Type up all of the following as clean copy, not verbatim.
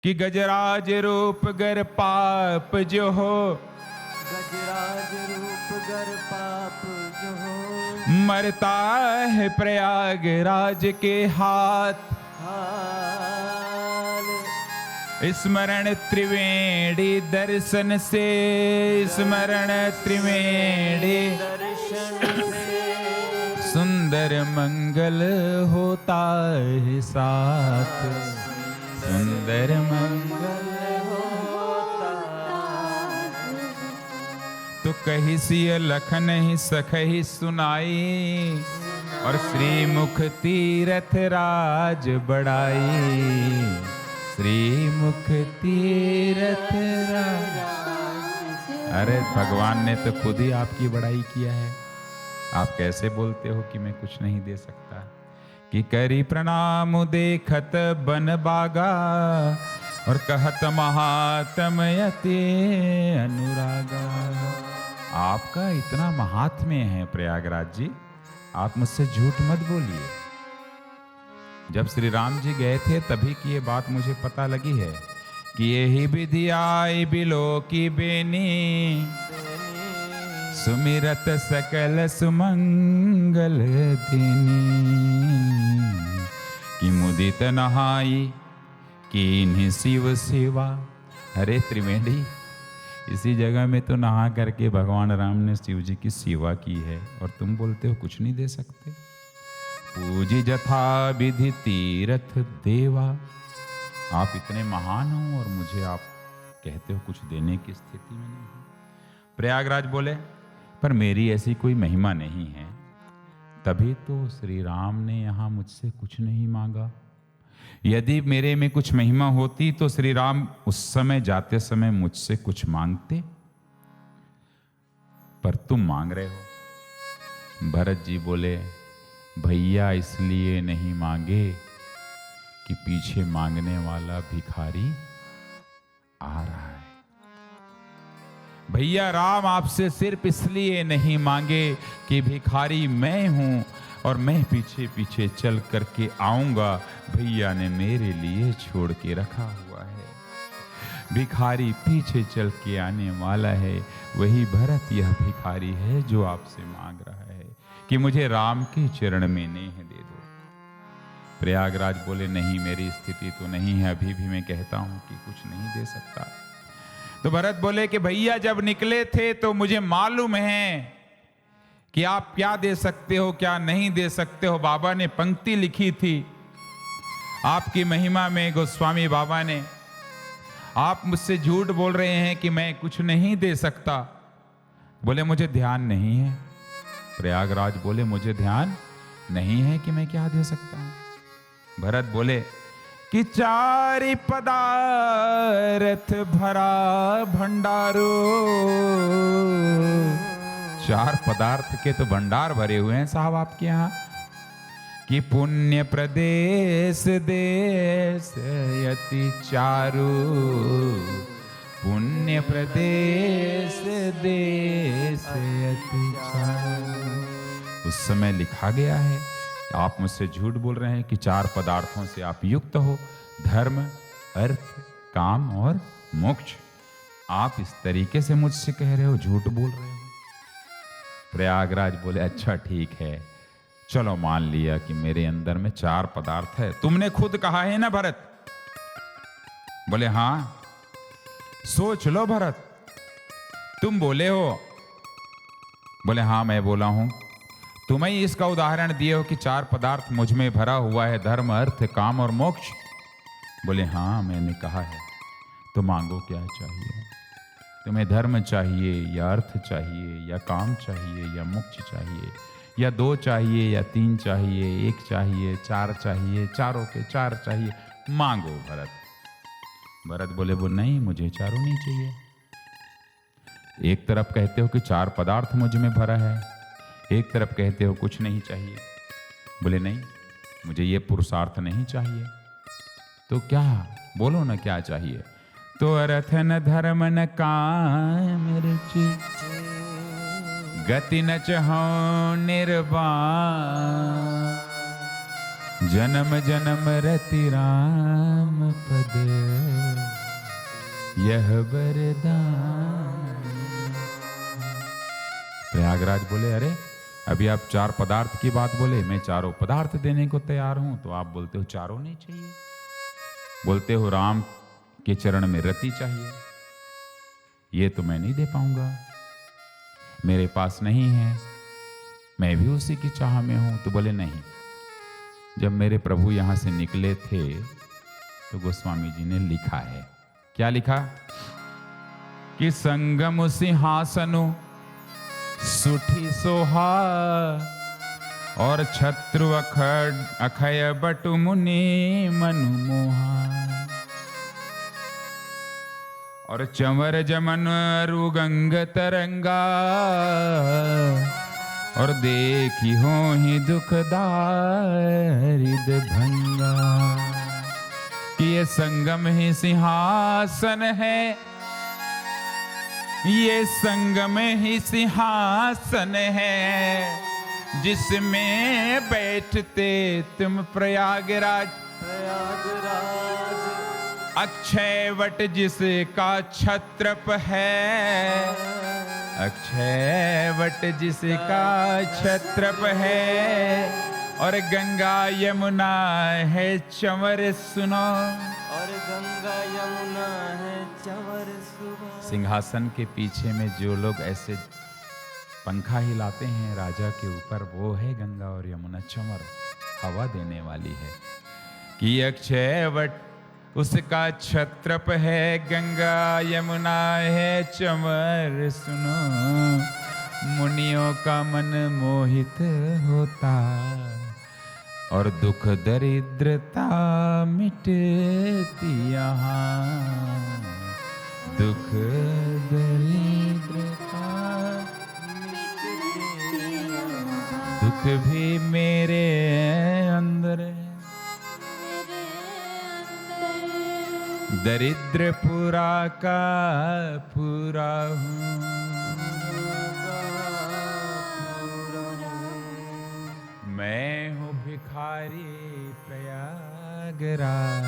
कि गजराज रूप गर पाप जो हो, गजराज रूप गर पाप जो हो, मरता है प्रयागराज के हाथ। हाल स्मरण त्रिवेणी दर्शन से, स्मरण त्रिवेणी दर्शन से, सुंदर मंगल होता है साथ, सुंदर मंगल होता तो कही सिय लखन ही सखही सुनाई, और श्रीमुख तीरथ राज बढ़ाई, श्रीमुख तीरथ राज। अरे भगवान ने तो खुद ही आपकी बड़ाई किया है, आप कैसे बोलते हो कि मैं कुछ नहीं दे सकता। कि करी प्रणाम देखत बन बागा, और कहत महात्म यति अनुरागा। आपका इतना महात्म्य है प्रयागराज जी, आप मुझसे झूठ मत बोलिए। जब श्री राम जी गए थे तभी की ये बात मुझे पता लगी है कि यही विधि आई बिलो की बेनी, सुमिरत सकल सुमंगल दिनी। कि मुदित नहाई कीन्ही शिव सेवा। अरे त्रिवेणी, इसी जगह में तो नहा करके भगवान राम ने शिव जी की सेवा की है, और तुम बोलते हो कुछ नहीं दे सकते। पूजी जथा विधि तीरथ देवा। आप इतने महान हो और मुझे आप कहते हो कुछ देने की स्थिति में नहीं हो। प्रयागराज बोले, पर मेरी ऐसी कोई महिमा नहीं है, तभी तो श्री राम ने यहाँ मुझसे कुछ नहीं मांगा। यदि मेरे में कुछ महिमा होती तो श्री राम उस समय जाते समय मुझसे कुछ मांगते, पर तुम मांग रहे हो। भरत जी बोले, भैया इसलिए नहीं मांगे कि पीछे मांगने वाला भिखारी आ रहा है। भैया राम आपसे सिर्फ इसलिए नहीं मांगे कि भिखारी मैं हूं और मैं पीछे पीछे चल करके आऊंगा, भैया ने मेरे लिए छोड़ के रखा हुआ है। भिखारी पीछे चल के आने वाला है, वही भरत यह भिखारी है जो आपसे मांग रहा है कि मुझे राम के चरण में नेह दे दो। प्रयागराज बोले, नहीं मेरी स्थिति तो नहीं है, अभी भी मैं कहता हूं कि कुछ नहीं दे सकता। तो भरत बोले कि भैया जब निकले थे तो मुझे मालूम है कि आप क्या दे सकते हो क्या नहीं दे सकते हो। बाबा ने पंक्ति लिखी थी आपकी महिमा में, गोस्वामी बाबा ने। आप मुझसे झूठ बोल रहे हैं कि मैं कुछ नहीं दे सकता। बोले मुझे ध्यान नहीं है। प्रयागराज बोले, मुझे ध्यान नहीं है कि मैं क्या दे सकता हूं। भरत बोले कि चारि पदार्थ भरा भंडारो। चार पदार्थ के तो भंडार भरे हुए हैं साहब आपके यहाँ। कि पुण्य प्रदेश देश यति चारु, पुण्य प्रदेश देश यति चारु। उस समय लिखा गया है, आप मुझसे झूठ बोल रहे हैं कि चार पदार्थों से आप युक्त हो, धर्म, अर्थ, काम और मोक्ष। आप इस तरीके से मुझसे कह रहे हो, झूठ बोल रहे हो। प्रयागराज बोले, अच्छा ठीक है, चलो मान लिया कि मेरे अंदर में चार पदार्थ है। तुमने खुद कहा है ना भरत? बोले हाँ। सोच लो भरत, तुम बोले हो? बोले हाँ मैं बोला हूं। तुम्हें ही इसका उदाहरण दिए हो कि चार पदार्थ मुझ में भरा हुआ है, धर्म, अर्थ, काम और मोक्ष। बोले हाँ मैंने कहा है। तो मांगो क्या चाहिए? तुम्हें धर्म चाहिए या अर्थ चाहिए या काम चाहिए या मोक्ष चाहिए, या दो चाहिए या तीन चाहिए, एक चाहिए, चार चाहिए, चारों के चार चाहिए? मांगो भरत। भरत बोले, वो नहीं, मुझे चारों नहीं चाहिए। एक तरफ कहते हो कि चार पदार्थ मुझ में भरा है, एक तरफ कहते हो कुछ नहीं चाहिए। बोले नहीं, मुझे ये पुरुषार्थ नहीं चाहिए। तो क्या? बोलो ना क्या चाहिए। तो अर्थ न धर्म न काम रुचि, गति न चहो निर्वाण, जन्म जन्म रति राम पद यह वरदान। प्रयागराज बोले अरे अभी आप 4 पदार्थ की बात बोले, मैं चारों पदार्थ देने को तैयार हूं, तो आप बोलते हो चारों नहीं चाहिए, बोलते हो राम के चरण में रति चाहिए, ये तो मैं नहीं दे पाऊंगा, मेरे पास नहीं है, मैं भी उसी की चाह में हूं। तो बोले नहीं, जब मेरे प्रभु यहां से निकले थे तो गोस्वामी जी ने लिखा है, क्या लिखा कि संगम सिंहासनु सुठी सोहा और छत्रु अखय बटु मुनि मनु मोहा और चंवर जमन रुगंग तरंगा और देखी हो ही दुखदारिद भंगा। कि ये संगम ही सिंहासन है, ये संगम ही सिंहासन है जिसमें बैठते तुम प्रयागराज। अक्षय वट जिसका छत्रप है, अक्षय वट जिसका छत्रप है और गंगा यमुना है चंवर सुनो, और गंगा यमुना है चंवर सुनो। सिंहासन के पीछे में जो लोग ऐसे पंखा हिलाते हैं राजा के ऊपर, वो है गंगा और यमुना चंवर, हवा देने वाली है। कि अक्षय वट उसका छत्रप है, गंगा यमुना है चंवर सुनो, मुनियों का मन मोहित होता और दुख दरिद्रता मिटती यहाँ, दुख दरिद्रता दुख भी मेरे अंदर, दरिद्र पूरा का पूरा हूँ, मैं हूँ भिखारी प्रयागराज,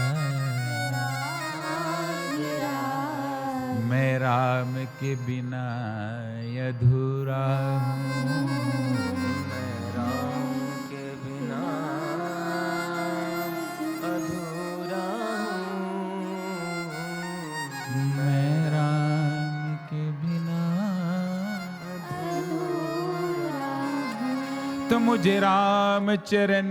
मैं राम के बिना अधूरा हूँ, मैं राम के बिना अधूरा हूँ, मैं राम के बिना तो मुझे राम चरण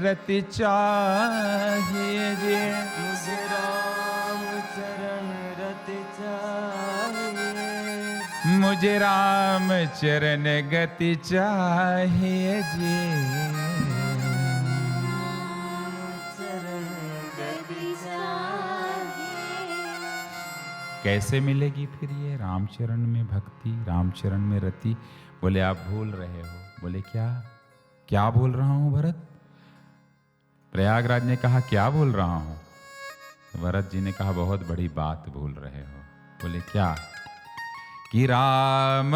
रति चाहिए जी, मुझे राम चरण रति चाहिए, मुझे राम चरण गति चाहिए जी, चरण गति चाहिए। कैसे मिलेगी फिर ये रामचरण में भक्ति, रामचरण में रति? बोले आप भूल रहे हो। बोले क्या क्या बोल रहा हूं भरत? प्रयागराज ने कहा क्या बोल रहा हूं? भरत जी ने कहा बहुत बड़ी बात बोल रहे हो। बोले क्या? कि राम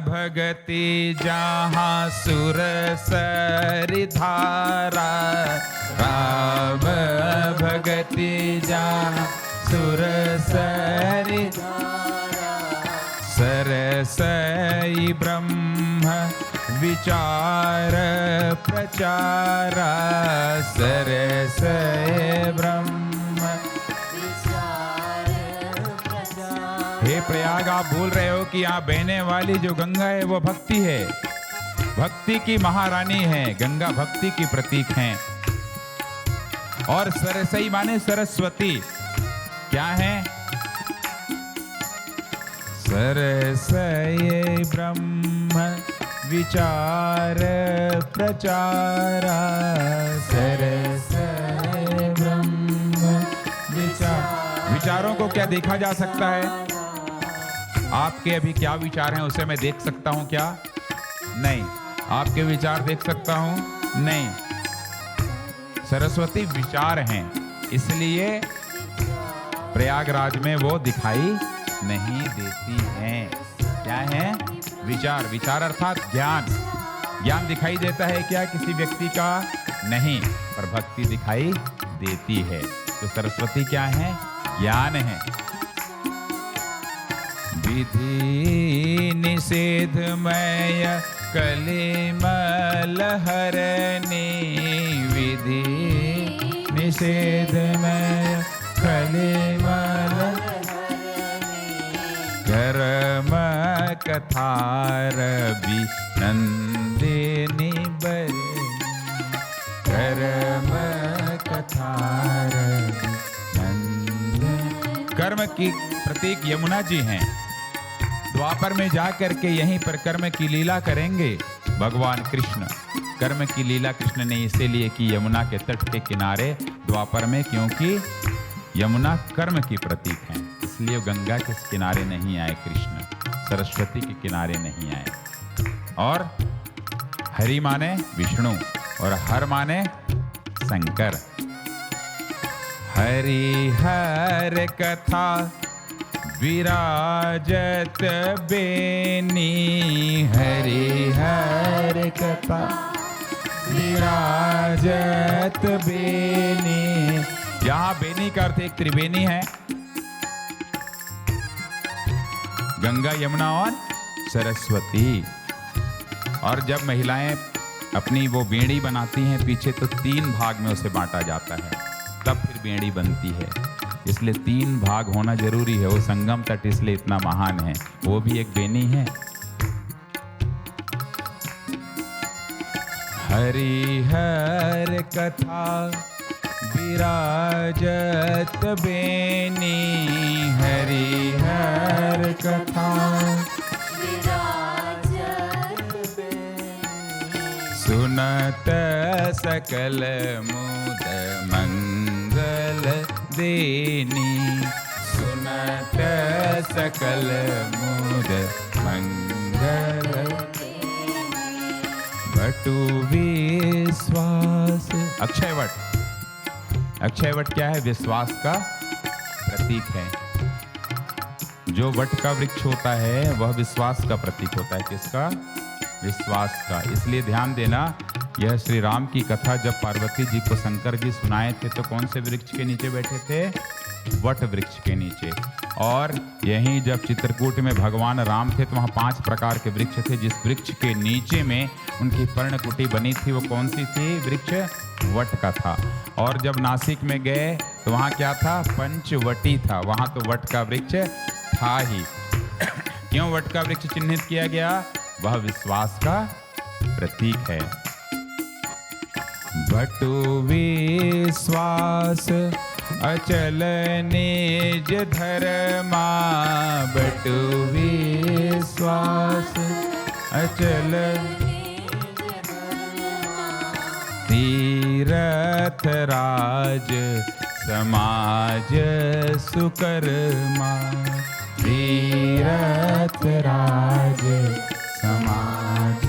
भगति जहाँ सुर सरि धारा, राम भगति जहाँ सुर सरि धारा, सरसई ब्रह्म विचार प्रचारा, सरसई ब्रह्म विचार प्रचारा। हे प्रयाग, आप बोल रहे हो कि यहाँ बहने वाली जो गंगा है वो भक्ति है, भक्ति की महारानी है, गंगा भक्ति की प्रतीक है। और सरसई माने सरस्वती क्या है? सरसई ब्रह्म विचार प्रचारा, सरसई ब्रह्म विचार। विचारों को क्या देखा जा सकता है? आपके अभी क्या विचार हैं उसे मैं देख सकता हूं क्या? नहीं। आपके विचार देख सकता हूं? नहीं। सरस्वती विचार हैं, इसलिए प्रयागराज में वो दिखाई नहीं देती हैं। क्या है? विचार। विचार अर्थात ज्ञान। ज्ञान दिखाई देता है क्या किसी व्यक्ति का? नहीं, पर भक्ति दिखाई देती है। तो सरस्वती क्या है? ज्ञान है। विधि निषेधमय कलिमल हरणी, विधि निषेधमय कलिमल कर्म कथारवि नंदिनी बरनी, कर्म कथारवि नंदिनी। कर्म की प्रतीक यमुना जी हैं। द्वापर में जा करके यहीं पर कर्म की लीला करेंगे भगवान कृष्ण। कर्म की लीला कृष्ण ने इसीलिए की यमुना के तट के किनारे द्वापर में, क्योंकि यमुना कर्म की प्रतीक है। इसलिए गंगा के किनारे नहीं आए कृष्ण, सरस्वती के किनारे नहीं आए। और हरि माने विष्णु और हर माने शंकर। हरि हर कथा विराजत बेनी, हरि हर कथा विराजत बेनी। यहां बेनी का अर्थ एक त्रिवेणी है, गंगा यमुना और सरस्वती। और जब महिलाएं अपनी वो बेड़ी बनाती हैं पीछे, तो 3 भाग में उसे बांटा जाता है, तब फिर बेड़ी बनती है। इसलिए 3 भाग होना जरूरी है। वो संगम तट इसलिए इतना महान है, वो भी एक बेनी है। हरि हर कथा विराजत बेनी, हरि हर कथा सुनत सकल मुद मंगल देनी, सुनत सकल मुद मंगल। बटु विश्वास, अक्षय वट। अक्षय वट क्या है? विश्वास का प्रतीक है। जो वट का वृक्ष होता है वह विश्वास का प्रतीक होता है। किसका? विश्वास का। इसलिए ध्यान देना, यह श्री राम की कथा जब पार्वती जी को शंकर जी सुनाए थे तो कौन से वृक्ष के नीचे बैठे थे? वट वृक्ष के नीचे। और यहीं जब चित्रकूट में भगवान राम थे तो वहाँ 5 प्रकार के वृक्ष थे। जिस वृक्ष के नीचे में उनकी पर्णकुटी बनी थी वो कौन सी थी? वृक्ष वट का था। और जब नासिक में गए तो वहाँ क्या था? पंचवटी था। वहाँ तो वट का वृक्ष था ही। क्यों वट का वृक्ष चिन्हित किया गया? वह विश्वास का प्रतीक है। बटु विश्वास अचल निज धर्मा, बटु विश्वास अचल तीरथ राज समाज सुकर्मा, तीरथ राज समाज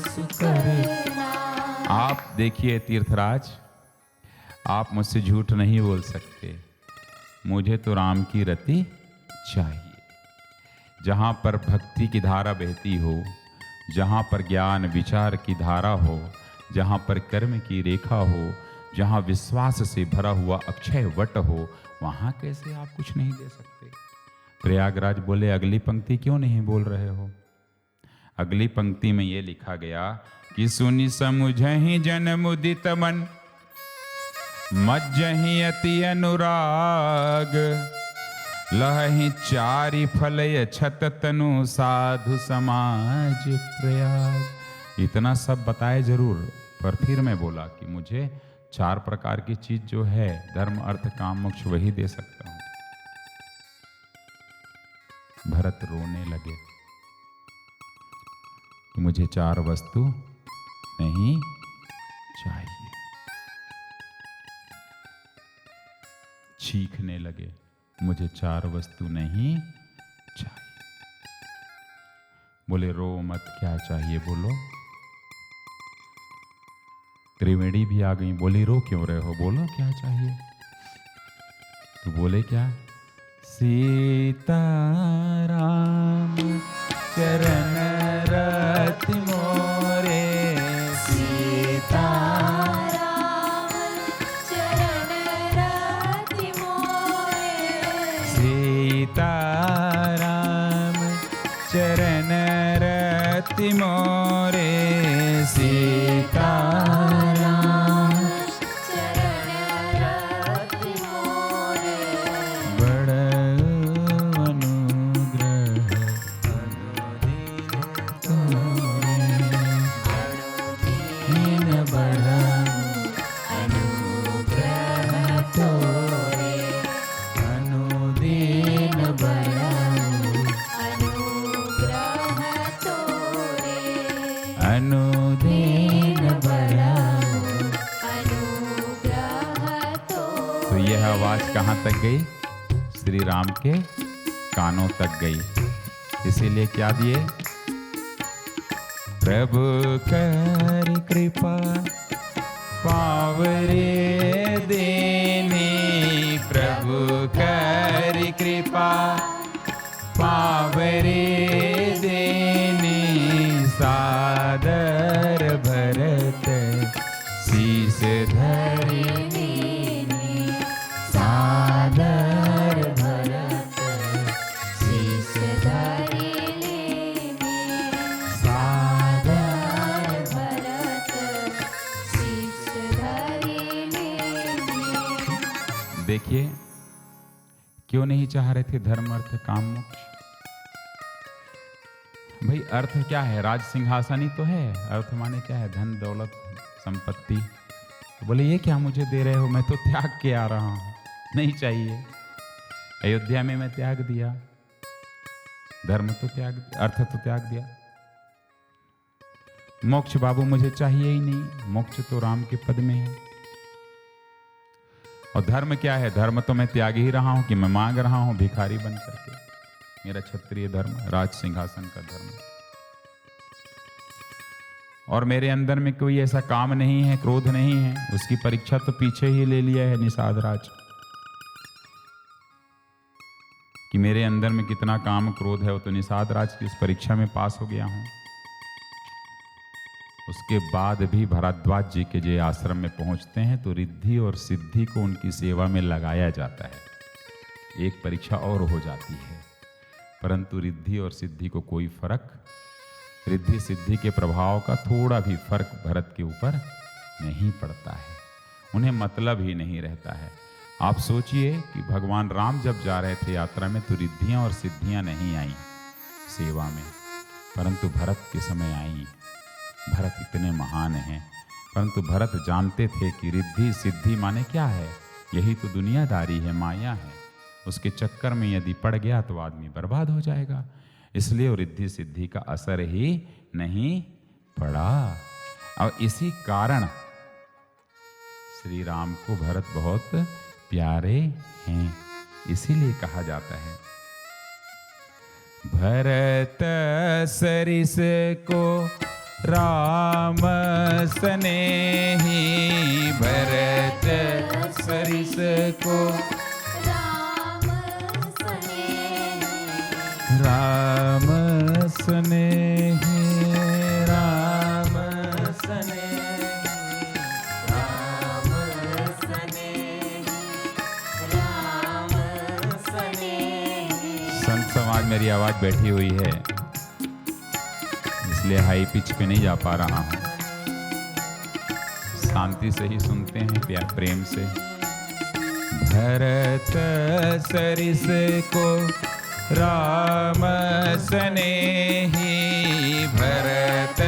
सुकर्मा। आप देखिए तीर्थराज, आप मुझसे झूठ नहीं बोल सकते। मुझे तो राम की रति चाहिए। जहाँ पर भक्ति की धारा बहती हो, जहाँ पर ज्ञान विचार की धारा हो, जहाँ पर कर्म की रेखा हो, जहाँ विश्वास से भरा हुआ अक्षय वट हो, वहाँ कैसे आप कुछ नहीं दे सकते? प्रयागराज बोले अगली पंक्ति क्यों नहीं बोल रहे हो? अगली पंक्ति में ये लिखा गया कि सुनि समुझहि जन मुदित मन, मज्जहि अति अनुराग, लहहि चारि फलय छत तनु साधु समाज प्रयाग। इतना सब बताए जरूर, पर फिर मैं बोला कि मुझे 4 प्रकार की चीज जो है धर्म अर्थ काम मोक्ष वही दे सकता हूं। भरत रोने लगे कि मुझे 4 वस्तु नहीं चाहिए। चीखने लगे मुझे 4 वस्तु नहीं चाहिए। बोले रो मत, क्या चाहिए बोलो। त्रिवेणी भी आ गई, बोली रो क्यों रहे हो, बोलो क्या चाहिए। तो बोले क्या? सीता राम चरण रति मोरे, सीता रति मोरे सीताराम चरण रति मोरे बड़ अनुग्रह दीन बड़ा अनुग्रह तोरे अनुदीन बड़ा अनुग्रह तोरे अनुदीन बड़ा। अनुग्रह तोरे। तो यह आवाज कहाँ तक गई? श्री राम के कानों तक गई। इसीलिए क्या दिए? प्रभु कर कृपा पावरे देने, प्रभु कर कृपा पावरे देने, सादर भरत शीस धरे सादर भरत शीश धरि लेने सादर भरत शीश धरि लेने। देखिए क्यों नहीं चाह रहे थे धर्म अर्थ काम मोक्ष? भाई अर्थ क्या है? राज सिंहासन ही तो है। अर्थ माने क्या है? धन दौलत संपत्ति। तो बोले ये क्या मुझे दे रहे हो? मैं तो त्याग के आ रहा हूं, नहीं चाहिए। अयोध्या में मैं त्याग दिया, धर्म तो त्याग, अर्थ तो त्याग दिया। मोक्ष बाबू मुझे चाहिए ही नहीं, मोक्ष तो राम के पद में है। और धर्म क्या है? धर्म तो मैं त्याग ही रहा हूं कि मैं मांग रहा हूं भिखारी बन करके। मेरा क्षत्रिय धर्म, राज सिंहासन का धर्म। और मेरे अंदर में कोई ऐसा काम नहीं है, क्रोध नहीं है। उसकी परीक्षा तो पीछे ही ले लिया है निषाद राज, कि मेरे अंदर में कितना काम क्रोध है। वो तो निषाद राज की उस परीक्षा में पास हो गया हूं। उसके बाद भी भरद्वाज जी के जो आश्रम में पहुंचते हैं तो रिद्धि और सिद्धि को उनकी सेवा में लगाया जाता है। एक परीक्षा और हो जाती है, परंतु रिद्धि और सिद्धि को कोई फर्क, रिद्धि सिद्धि के प्रभाव का थोड़ा भी फर्क भरत के ऊपर नहीं पड़ता है। उन्हें मतलब ही नहीं रहता है। आप सोचिए कि भगवान राम जब जा रहे थे यात्रा में तो रिद्धियां और सिद्धियां नहीं आई सेवा में, परंतु भरत के समय आई। भरत इतने महान हैं, परंतु भरत जानते थे कि रिद्धि सिद्धि माने क्या है? यही तो दुनियादारी है, माया है। उसके चक्कर में यदि पड़ गया तो आदमी बर्बाद हो जाएगा। इसलिए रिद्धि सिद्धि का असर ही नहीं पड़ा। और इसी कारण श्री राम को भरत बहुत प्यारे हैं। इसीलिए कहा जाता है भरत सरिस को राम स्नेही, भरत सरिस को राम स्नेही, राम स्नेही, राम स्नेही, राम स्नेही, राम स्नेही। संत समाज मेरी आवाज बैठी हुई है, इसलिए हाई पिच पे नहीं जा पा रहा हूं। शांति से ही सुनते हैं, प्यार प्रेम से। भरत सरिस को राम स्नेही, भरत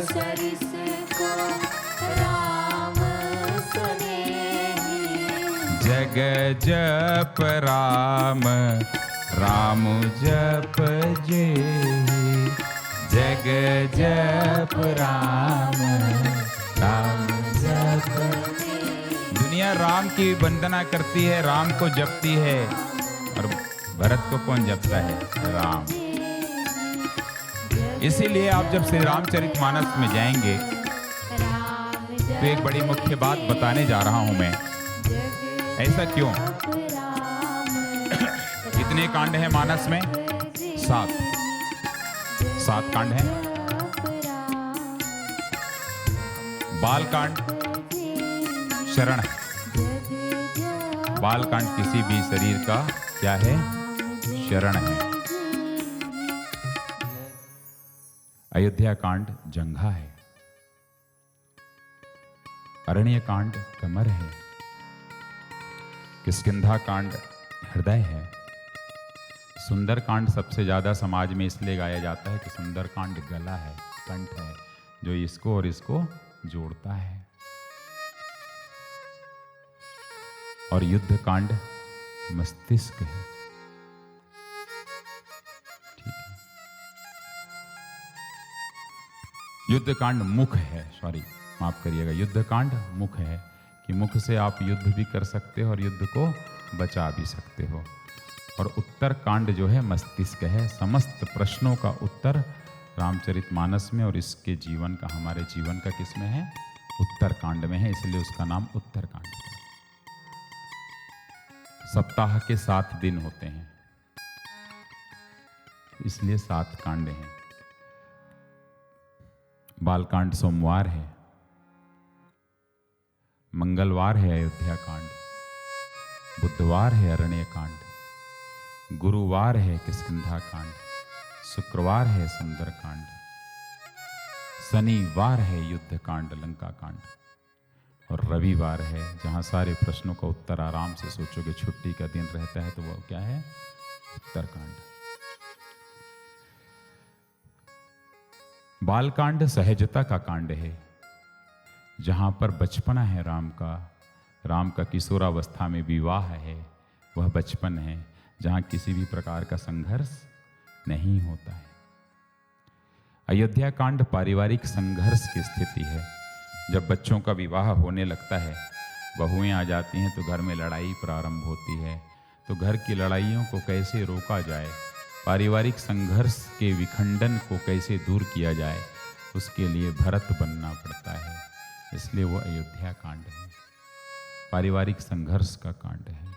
सरिस को राम स्नेही, जग जप राम, राम जप जेहि, जग जप राम, राम जप। दुनिया राम की वंदना करती है, राम को जपती है, और भरत को कौन जपता है? राम। इसीलिए आप जब श्री रामचरितमानस में जाएंगे तो एक बड़ी मुख्य बात बताने जा रहा हूं मैं। ऐसा क्यों? कितने कांड हैं मानस में? 7 कांड हैं। बाल कांड शरण। बाल कांड किसी भी शरीर का क्या है? शरण है। अयोध्या कांड जंघा है, अरण्य कांड कमर है, किष्किंधा कांड हृदय है, सुंदर कांड सबसे ज्यादा समाज में इसलिए गाया जाता है कि सुंदर कांड गला है, कंठ है, जो इसको और इसको जोड़ता है। और युद्ध कांड मस्तिष्क है। ठीक है, युद्ध कांड मुख है, सॉरी माफ करिएगा, युद्ध कांड मुख है कि मुख से आप युद्ध भी कर सकते हो और युद्ध को बचा भी सकते हो। और उत्तर कांड जो है मस्तिष्क है, समस्त प्रश्नों का उत्तर रामचरितमानस में और इसके जीवन का, हमारे जीवन का किसमें है? उत्तर कांड में है, इसलिए उसका नाम उत्तर कांड है। सप्ताह के 7 दिन होते हैं, इसलिए 7 कांड हैं। बालकांड सोमवार है, मंगलवार है अयोध्या कांड, बुधवार है अरण्य कांड, गुरुवार है किष्किंधा कांड, शुक्रवार है सुंदर कांड, शनिवार है युद्ध कांड लंका कांड, और रविवार है जहां सारे प्रश्नों का उत्तर आराम से सोचोगे, छुट्टी का दिन रहता है तो वो क्या है? उत्तर कांड। बालकांड सहजता का कांड है, जहां पर बचपना है राम का किशोरावस्था में विवाह है, वह बचपन है जहां किसी भी प्रकार का संघर्ष नहीं होता है। अयोध्या कांड पारिवारिक संघर्ष की स्थिति है। जब बच्चों का विवाह होने लगता है, बहुएं आ जाती हैं, तो घर में लड़ाई प्रारंभ होती है। तो घर की लड़ाइयों को कैसे रोका जाए, पारिवारिक संघर्ष के विखंडन को कैसे दूर किया जाए, उसके लिए भरत बनना पड़ता है। इसलिए वो अयोध्या कांड है, पारिवारिक संघर्ष का कांड है।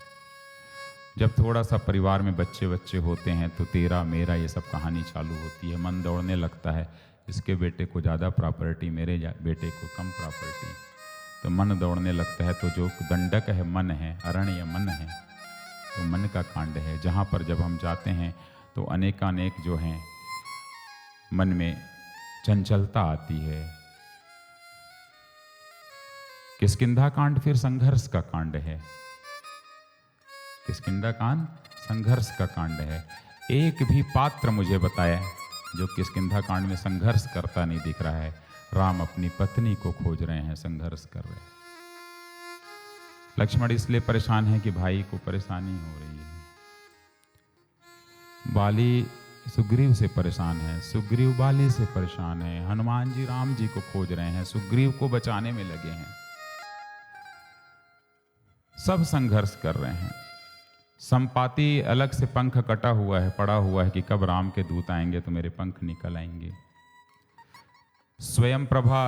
जब थोड़ा सा परिवार में बच्चे होते हैं तो तेरा मेरा ये सब कहानी चालू होती है। मन दौड़ने लगता है, इसके बेटे को ज़्यादा प्रॉपर्टी, मेरे बेटे को कम प्रॉपर्टी, तो मन दौड़ने लगता है। तो जो दंडक है मन है, अरण्य मन है, तो मन का कांड है, जहाँ पर जब हम जाते हैं तो अनेकानेक जो हैं मन में चंचलता आती है। किष्किंधा कांड फिर संघर्ष का कांड है। किष्किंधा कांड संघर्ष का कांड है। एक भी पात्र मुझे बताया जो किष्किंधा कांड में संघर्ष करता नहीं दिख रहा है। राम अपनी पत्नी को खोज रहे हैं, संघर्ष कर रहे हैं। लक्ष्मण इसलिए परेशान है कि भाई को परेशानी हो रही है। बाली सुग्रीव से परेशान है, सुग्रीव बाली से परेशान है, हनुमान जी राम जी को खोज रहे हैं, सुग्रीव को बचाने में लगे हैं। सब संघर्ष कर रहे हैं। संपाति अलग से पंख कटा हुआ है, पड़ा हुआ है कि कब राम के दूत आएंगे तो मेरे पंख निकल आएंगे। स्वयं प्रभा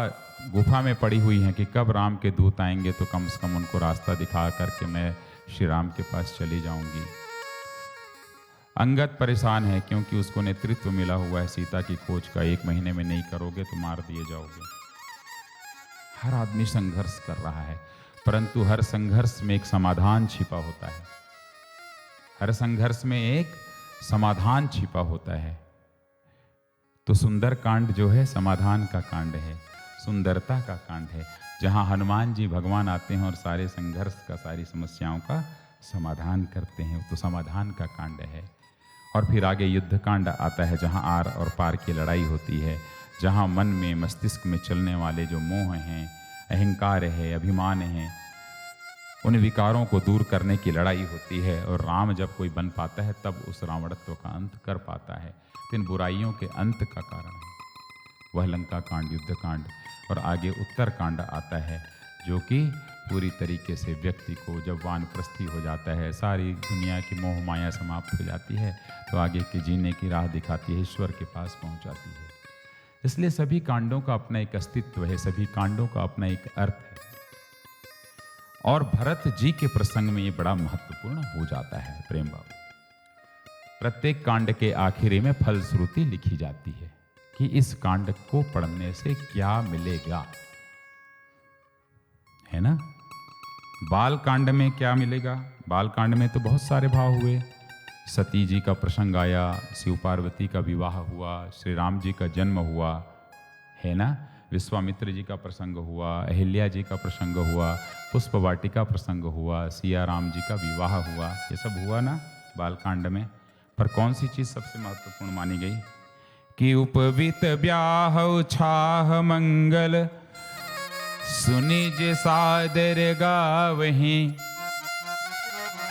गुफा में पड़ी हुई है कि कब राम के दूत आएंगे तो कम से कम उनको रास्ता दिखा करके मैं श्री राम के पास चली जाऊंगी। अंगद परेशान है क्योंकि उसको नेतृत्व मिला हुआ है सीता की खोज का, 1 महीने में नहीं करोगे तो मार दिए जाओगे। हर आदमी संघर्ष कर रहा है, परंतु हर संघर्ष में एक समाधान छिपा होता है। हर संघर्ष में एक समाधान छिपा होता है। तो सुंदर कांड जो है समाधान का कांड है, सुंदरता का कांड है, जहां हनुमान जी भगवान आते हैं और सारे संघर्ष का, सारी समस्याओं का समाधान करते हैं। तो समाधान का कांड है। और फिर आगे युद्ध कांड आता है, जहां आर और पार की लड़ाई होती है, जहां मन में, मस्तिष्क में चलने वाले जो मोह हैं, अहंकार है, अभिमान है, उन विकारों को दूर करने की लड़ाई होती है। और राम जब कोई बन पाता है तब उस रावणत्व का अंत कर पाता है। तो इन बुराइयों के अंत का कारण है वह लंका कांड, युद्ध कांड। और आगे उत्तर कांड आता है, जो कि पूरी तरीके से व्यक्ति को जब वानप्रस्थी हो जाता है, सारी दुनिया की मोह माया समाप्त हो जाती है, तो आगे के जीने की राह दिखाती है, ईश्वर के पास पहुंचाती है। इसलिए सभी कांडों का अपना एक अस्तित्व है, सभी कांडों का अपना एक अर्थ है। और भरत जी के प्रसंग में ये बड़ा महत्वपूर्ण हो जाता है प्रेम बाबू। प्रत्येक कांड के आखिरी में फलश्रुति लिखी जाती है कि इस कांड को पढ़ने से क्या मिलेगा, है ना। बाल कांड में क्या मिलेगा? बाल कांड में तो बहुत सारे भाव हुए, सती जी का प्रसंग आया, शिव पार्वती का विवाह हुआ, श्री राम जी का जन्म हुआ, है ना, विश्वामित्र जी का प्रसंग हुआ, अहिल्या जी का प्रसंग हुआ, पुष्प वाटिका प्रसंग हुआ, सिया राम जी का विवाह हुआ, ये सब हुआ ना बालकांड में। पर कौन सी चीज़ सबसे महत्वपूर्ण मानी गई? कि उपवित ब्याह छाह मंगल, सुनी जे सादर गावहीं,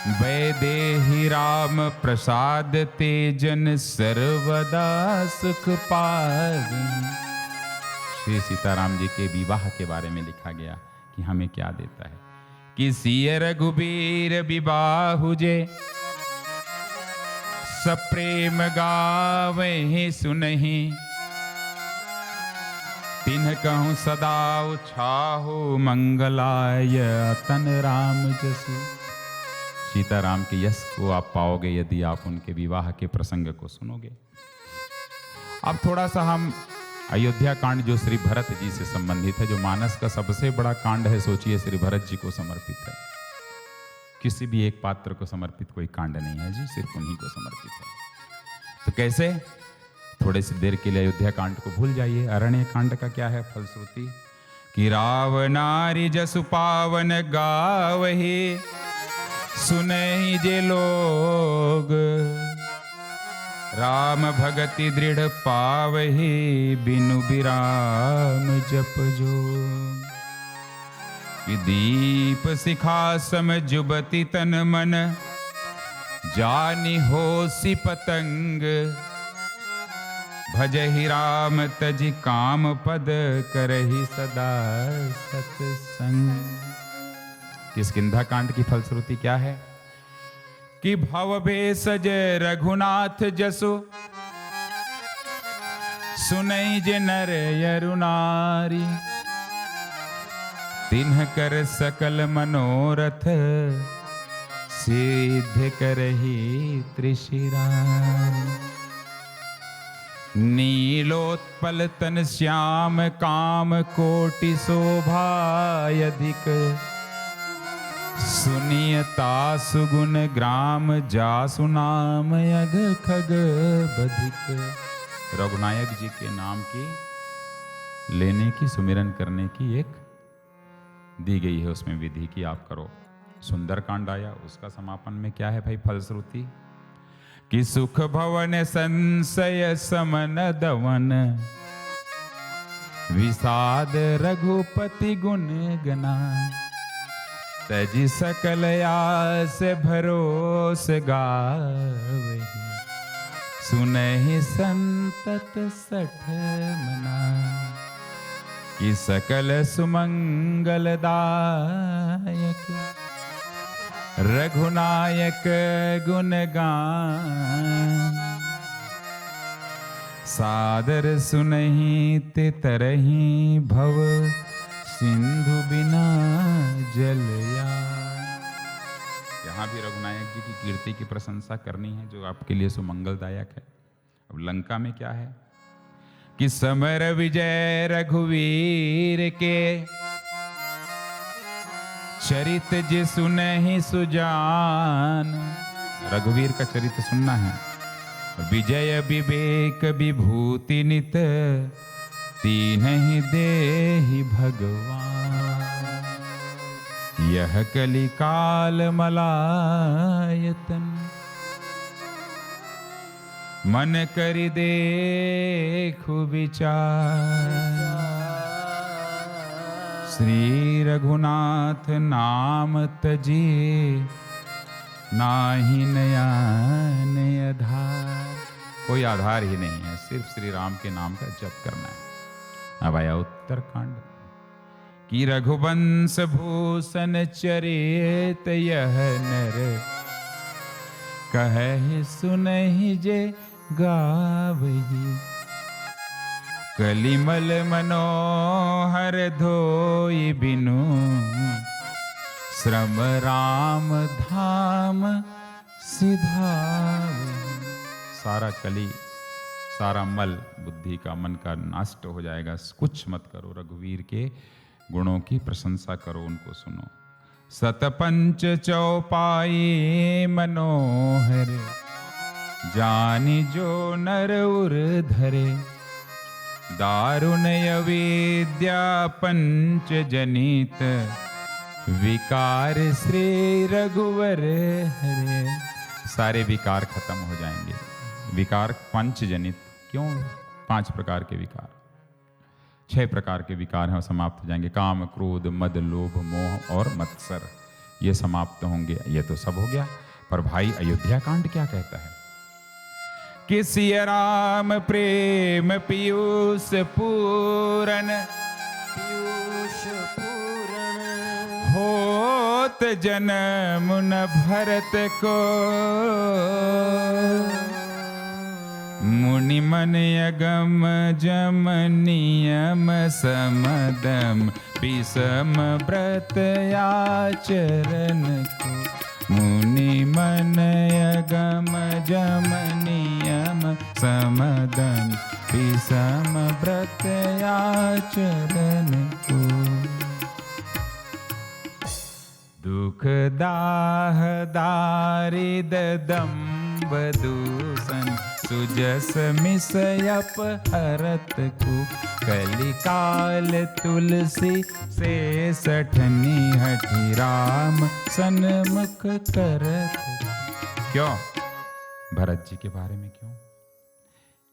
वैदेही राम प्रसाद तेजन सर्वदा सुख पावहीं। श्री सीताराम जी के विवाह के बारे में लिखा गया कि हमें क्या देता है कि सिय रघुबीर विवाह जे, सप्रेम गावहीं सुनहीं, तिन्ह कहूँ सदा उछाहो मंगलाय तन राम जसु। सीताराम के यश को आप पाओगे यदि आप उनके विवाह के प्रसंग को सुनोगे। अब थोड़ा सा हम अयोध्या कांड जो श्री भरत जी से संबंधित है, जो मानस का सबसे बड़ा कांड है, सोचिए श्री भरत जी को समर्पित है। किसी भी एक पात्र को समर्पित कोई कांड नहीं है जी, सिर्फ उन्हीं को समर्पित है। तो कैसे? थोड़े सी देर के लिए अयोध्या कांड को भूल जाइए। अरण्य कांड का क्या है फलश्रुति? कि रावनारी जसु पावन गावही, सुनहि जे लोग, राम भगति दृढ़ पावही, बिनु विराम जप जोग। कि दीप शिखा सम जुबति तन मन, जानि होसी पतंग, भजहि राम तजि काम पद, करहि सदा सत्संग। किष्किंधा कांड की फलश्रुति क्या है? कि भव भेषज रघुनाथ जसु, सुनई जे नर यरु नारी, तिन्ह कर सकल मनोरथ, सिद्ध करहि त्रिशिरारी। नीलोत्पल तन श्याम काम, कोटि शोभा अधिक, सुनियता सुगुण ग्राम, जासु नाम अघ खग बधिक। रघुनायक जी के नाम की लेने की, सुमिरन करने की एक दी गई है उसमें विधि की आप करो। सुंदर कांड आया, उसका समापन में क्या है भाई फलश्रुति? कि सुख भवन संशय समन दवन, विषाद रघुपति गुण गना, तजि सकल आस भरोस गावही, सुनहि संतत सठ मना। कि सकल सुमंगल दायक, रघुनायक गुण गान, सादर सुनहि ते तरहि, भव सिंधु बिना जलया। यहाँ भी रघुनायक जी की कीर्ति की प्रशंसा करनी है जो आपके लिए सुमंगलदायक है। अब लंका में क्या है? कि समर विजय रघुवीर के, चरित जे सुनहि सुजान। रघुवीर का चरित्र सुनना है। विजय विवेक विभूति नित, तीनहि देहि भगवान। यह कलि काल मलायतन, मन करि देखु विचार। श्री रघुनाथ नाम तजी, नाही नयन आधार। कोई आधार ही नहीं है, सिर्फ श्री राम के नाम का जप करना है। अब आया उत्तरकांड। कि रघुवंश भूषण चरित, यह नर कहे सुनहि जे गावही। कलिमल मनोहर धोई बिनु, श्रम राम धाम सिधावही। सारा कली, सारा मल बुद्धि का, मन का नष्ट हो जाएगा। कुछ मत करो, रघुवीर के गुणों की प्रशंसा करो, उनको सुनो। सतपंच चौपाई मनोहर, जानि जो नर उर धरे, दारुण अविद्या पंच जनित, विकार श्री रघुवर हरे। सारे विकार खत्म हो जाएंगे। विकार पंच जनित, क्यों? 5 प्रकार के विकार, 6 प्रकार के विकार हैं, वो समाप्त हो जाएंगे। काम, क्रोध, मद, लोभ, मोह और मत्सर, ये समाप्त होंगे। ये तो सब हो गया, पर भाई अयोध्या कांड क्या कहता है कि सिया राम प्रेम पीयूष पूरन, पीयूष पूरण होत जन्म न भरत को, मुनि मन अगम जम नियम समदम, विषम व्रत आचरण को। मुनि मन अगम जम नियम समदम, विषम व्रत आचरण को। दुख दाह दारिद दंभ दूषण, सुजस मिसयप हरत को। कलिकाल तुलसी से सठनी हठी, राम सन्मुख करत। क्यों? भरत जी के बारे में क्यों?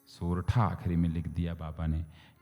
सोरठा आखिरी में लिख दिया बाबा ने